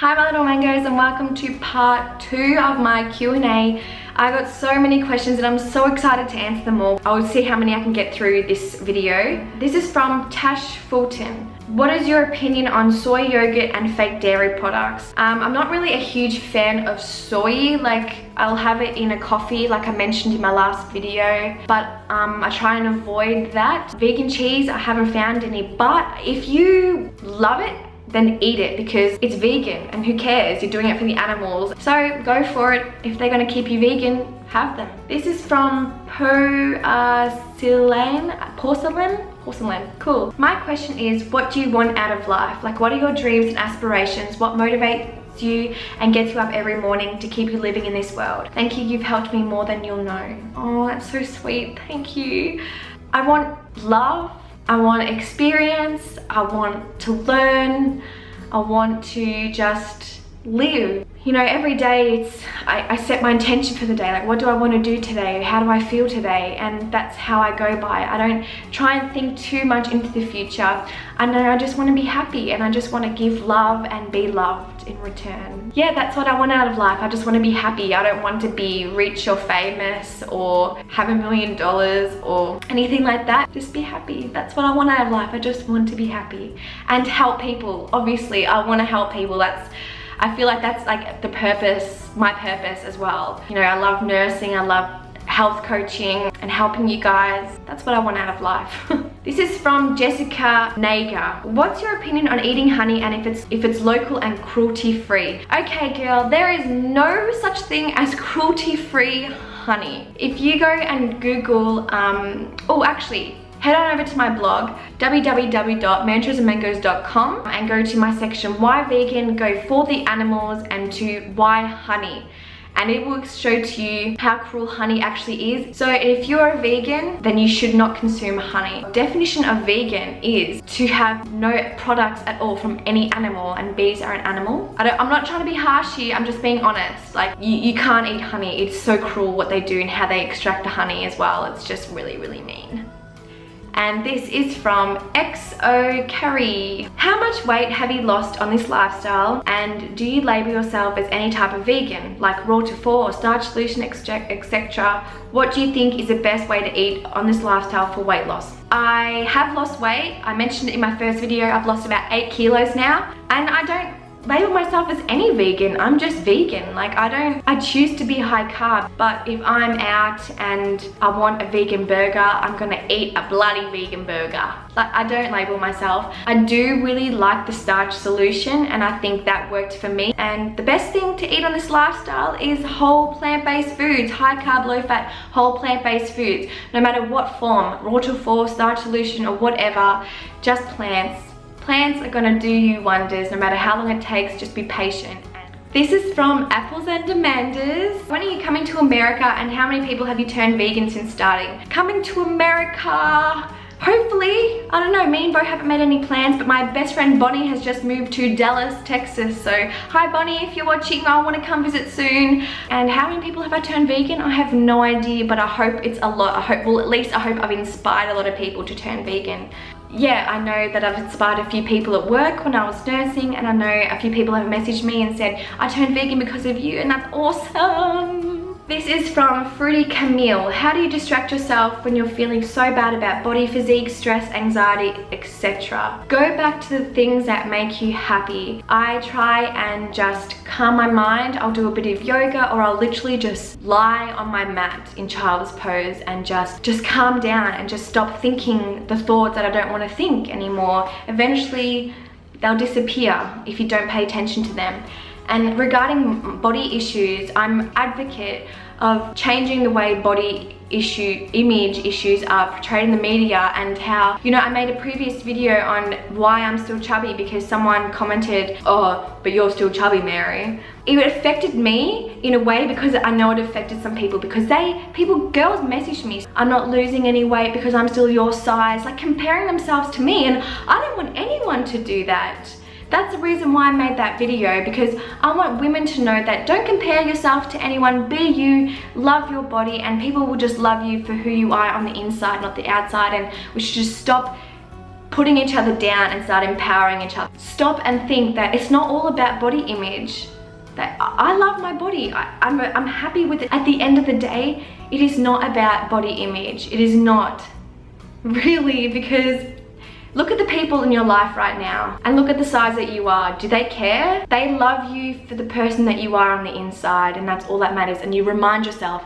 Hi my little mangoes, and welcome to part 2 of my Q&A. I got so many questions and I'm so excited to answer them all. I will see how many I can get through this video. This is from Tash Fulton. What is your opinion on soy yogurt and fake dairy products? I'm not really a huge fan of soy. Like, I'll have it in a coffee like I mentioned in my last video, but I try and avoid that. Vegan cheese, I haven't found any, but if you love it, then eat it because it's vegan and who cares? You're doing it for the animals. So go for it. If they're gonna keep you vegan, have them. This is from Porcelain. Cool. My question is, what do you want out of life? Like, what are your dreams and aspirations? What motivates you and gets you up every morning to keep you living in this world? Thank you, you've helped me more than you'll know. Oh, that's so sweet, thank you. I want love, I want experience, I want to learn, I want to just live. You know, every day I set my intention for the day, like what do I want to do today, how do I feel today, and that's how I go by. I don't try and think too much into the future. I know I just want to be happy and I just want to give love and be loved in return. Yeah, that's what I want out of life. I just want to be happy. I don't want to be rich or famous or have $1 million or anything like that. Just be happy. That's what I want out of life. I just want to be happy and help people. Obviously, I want to help people. I feel like that's like the purpose, my purpose as well. You know, I love nursing, I love health coaching and helping you guys. That's what I want out of life. This is from Jessica Nager. What's your opinion on eating honey and if it's local and cruelty-free? Okay girl, there is no such thing as cruelty-free honey. If you go and Google, head on over to my blog, www.mantrasandmangoes.com, and go to my section why vegan, go for the animals, and to why honey. And it will show to you how cruel honey actually is. So if you're a vegan, then you should not consume honey. Definition of vegan is to have no products at all from any animal, and bees are an animal. I'm not trying to be harsh here, I'm just being honest. Like, you can't eat honey. It's so cruel what they do and how they extract the honey as well. It's just really, really mean. And this is from XO Carrie. How much weight have you lost on this lifestyle, and do you label yourself as any type of vegan, like raw to 4 or starch solution, etc.? What do you think is the best way to eat on this lifestyle for weight loss? I have lost weight. I mentioned it in my first video. I've lost about 8 kilos now, and I don't label myself as any vegan. I'm just vegan. Like, I choose to be high carb, but if I'm out and I want a vegan burger, I'm gonna eat a bloody vegan burger. Like, I don't label myself. I do really like the starch solution, and I think that worked for me. And the best thing to eat on this lifestyle is whole plant-based foods, high carb, low fat, whole plant-based foods, no matter what form, raw to 4, starch solution, or whatever, just plants. Plants are gonna do you wonders, no matter how long it takes. Just be patient. This is from Apples and Amandas. When are you coming to America, and how many people have you turned vegan since starting? Coming to America, hopefully. I don't know, me and Bo haven't made any plans, but my best friend Bonnie has just moved to Dallas, Texas. So hi Bonnie, if you're watching, I want to come visit soon. And how many people have I turned vegan? I have no idea, but I hope it's a lot. I hope I've inspired a lot of people to turn vegan. Yeah, I know that I've inspired a few people at work when I was nursing, and I know a few people have messaged me and said, I turned vegan because of you, and that's awesome. This is from Fruity Camille. How do you distract yourself when you're feeling so bad about body physique, stress, anxiety, etc.? Go back to the things that make you happy. I try and just calm my mind. I'll do a bit of yoga, or I'll literally just lie on my mat in child's pose and just calm down and just stop thinking the thoughts that I don't want to think anymore. Eventually, they'll disappear if you don't pay attention to them. And regarding body issues, I'm an advocate of changing the way image issues are portrayed in the media, and how, you know, I made a previous video on why I'm still chubby because someone commented, oh, but you're still chubby, Mary. It affected me in a way because I know it affected some people, because girls messaged me, I'm not losing any weight because I'm still your size, like comparing themselves to me, and I don't want anyone to do that. That's the reason why I made that video, because I want women to know that don't compare yourself to anyone. Be you, love your body, and people will just love you for who you are on the inside, not the outside. And we should just stop putting each other down and start empowering each other. Stop and think that it's not all about body image. That I love my body. I'm happy with it. At the end of the day, it is not about body image. It is not really, because look at the people in your life right now and look at the size that you are. Do they care? They love you for the person that you are on the inside, and that's all that matters. And you remind yourself,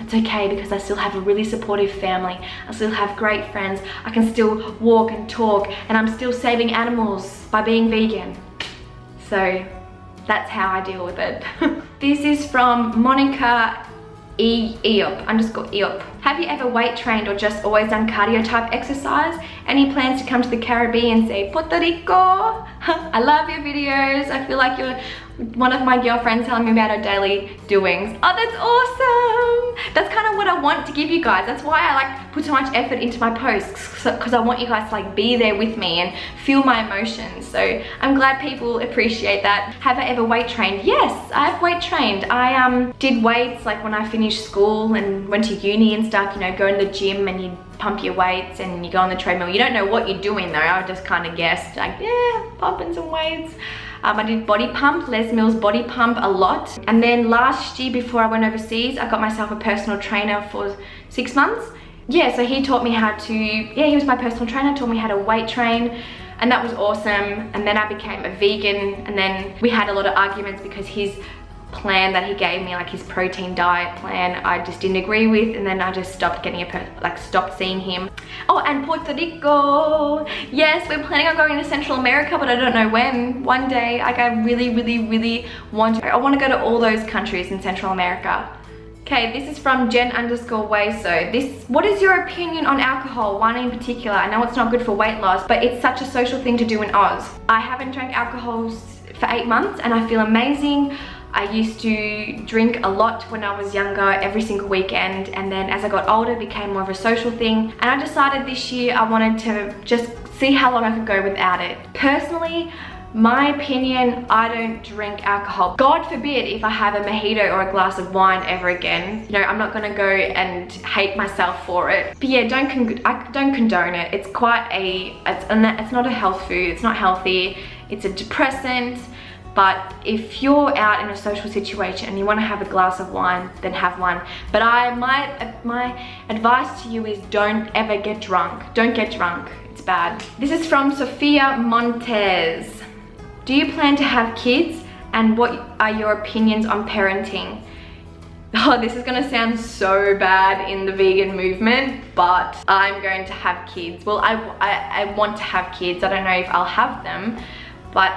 it's okay because I still have a really supportive family. I still have great friends. I can still walk and talk, and I'm still saving animals by being vegan. So that's how I deal with it. This is from Monica _Eop. Have you ever weight trained or just always done cardio type exercise? Any plans to come to the Caribbean, say Puerto Rico? I love your videos. I feel like you're one of my girlfriends telling me about her daily doings. Oh, that's awesome. That's kind of what I want to give you guys. That's why I like put so much effort into my posts, because I want you guys to like be there with me and feel my emotions. So I'm glad people appreciate that. Have I ever weight trained? Yes, I've weight trained. I did weights like when I finished school and went to uni and stuff, you know, go in the gym and you pump your weights and you go on the treadmill. You don't know what you're doing though. I just kind of guessed, like, yeah, pumping some weights. I did body pump, Les Mills body pump a lot. And then last year before I went overseas, I got myself a personal trainer for 6 months. Yeah, so he taught me how to, he was my personal trainer, taught me how to weight train, and that was awesome. And then I became a vegan, and then we had a lot of arguments because his plan that he gave me, like his protein diet plan, I just didn't agree with, and then I just stopped getting stopped seeing him. Oh, and Puerto Rico. Yes, we're planning on going to Central America, but I don't know when. One day, like I really want to. I want to go to all those countries in Central America. Okay, this is from Jen _Wayso. What is your opinion on alcohol, wine in particular? I know it's not good for weight loss, but it's such a social thing to do in Oz. I haven't drank alcohol for 8 months and I feel amazing. I used to drink a lot when I was younger, every single weekend, and then as I got older it became more of a social thing, and I decided this year I wanted to just see how long I could go without it. Personally, my opinion, I don't drink alcohol. God forbid if I have a mojito or a glass of wine ever again. You know, I'm not gonna go and hate myself for it. But yeah, I don't condone it. It's it's not a health food, it's not healthy, it's a depressant. But if you're out in a social situation and you want to have a glass of wine, then have one. But my advice to you is don't ever get drunk. Don't get drunk. It's bad. This is from Sophia Montez. Do you plan to have kids? And what are your opinions on parenting? Oh, this is gonna sound so bad in the vegan movement, but I'm going to have kids. Well, I want to have kids. I don't know if I'll have them, but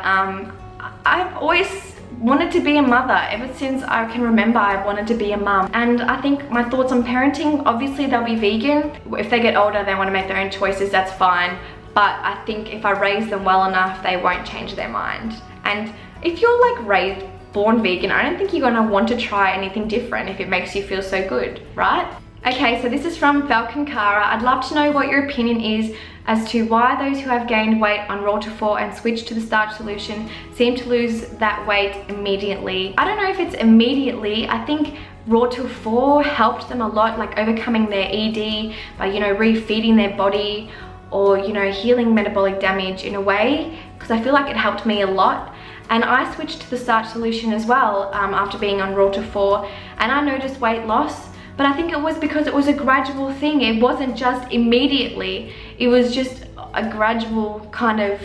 I've always wanted to be a mother. Ever since I can remember, I wanted to be a mum. And I think my thoughts on parenting, obviously they'll be vegan. If they get older, they want to make their own choices, that's fine. But I think if I raise them well enough, they won't change their mind. And if you're like born vegan, I don't think you're gonna want to try anything different if it makes you feel so good, right? Okay, so this is from Falcon Cara. I'd love to know what your opinion is as to why those who have gained weight on Raw to 4 and switched to the starch solution seem to lose that weight immediately. I don't know if it's immediately. I think Raw to 4 helped them a lot, like overcoming their ED by, you know, refeeding their body, or, you know, healing metabolic damage in a way, because I feel like it helped me a lot. And I switched to the starch solution as well after being on Raw to 4, and I noticed weight loss. But I think it was because it was a gradual thing. It wasn't just immediately. It was just a gradual kind of,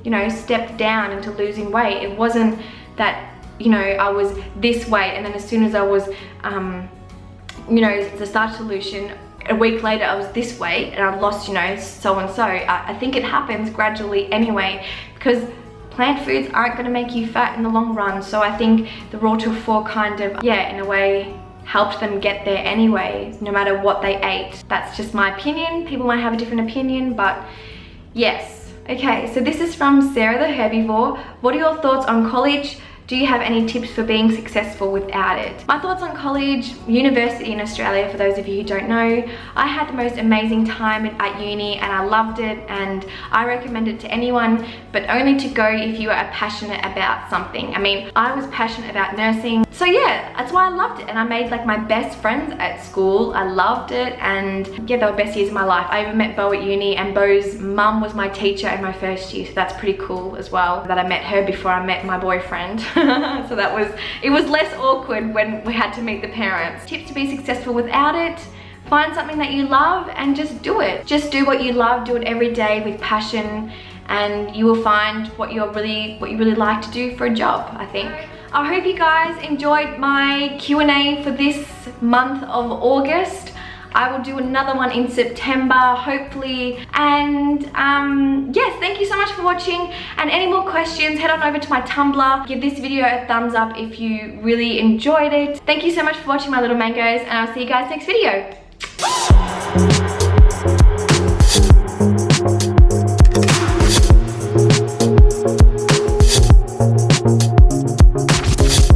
you know, step down into losing weight. It wasn't that, you know, I was this weight and then as soon as I was, you know, the starch solution, a week later I was this weight and I've lost, you know, so and so. I think it happens gradually anyway, because plant foods aren't going to make you fat in the long run. So I think the Raw to 4 kind of, yeah, in a way, helped them get there anyway, no matter what they ate. That's just my opinion. People might have a different opinion, but yes. Okay, so this is from Sarah the Herbivore. What are your thoughts on college? Do you have any tips for being successful without it? My thoughts on college, university in Australia, for those of you who don't know, I had the most amazing time at uni and I loved it, and I recommend it to anyone, but only to go if you are passionate about something. I mean, I was passionate about nursing, so yeah, that's why I loved it, and I made like my best friends at school. I loved it, and yeah, they were best years of my life. I even met Bo at uni, and Bo's mum was my teacher in my first year, so that's pretty cool as well, that I met her before I met my boyfriend. So it was less awkward when we had to meet the parents. Tips to be successful without it: find something that you love and just do it. Just do what you love, do it every day with passion, and you will find what you really like to do for a job, I think. I hope you guys enjoyed my Q&A for this month of August. I will do another one in September, hopefully. And yes, thank you so much for watching. And any more questions, head on over to my Tumblr. Give this video a thumbs up if you really enjoyed it. Thank you so much for watching, my little mangoes, and I'll see you guys next video.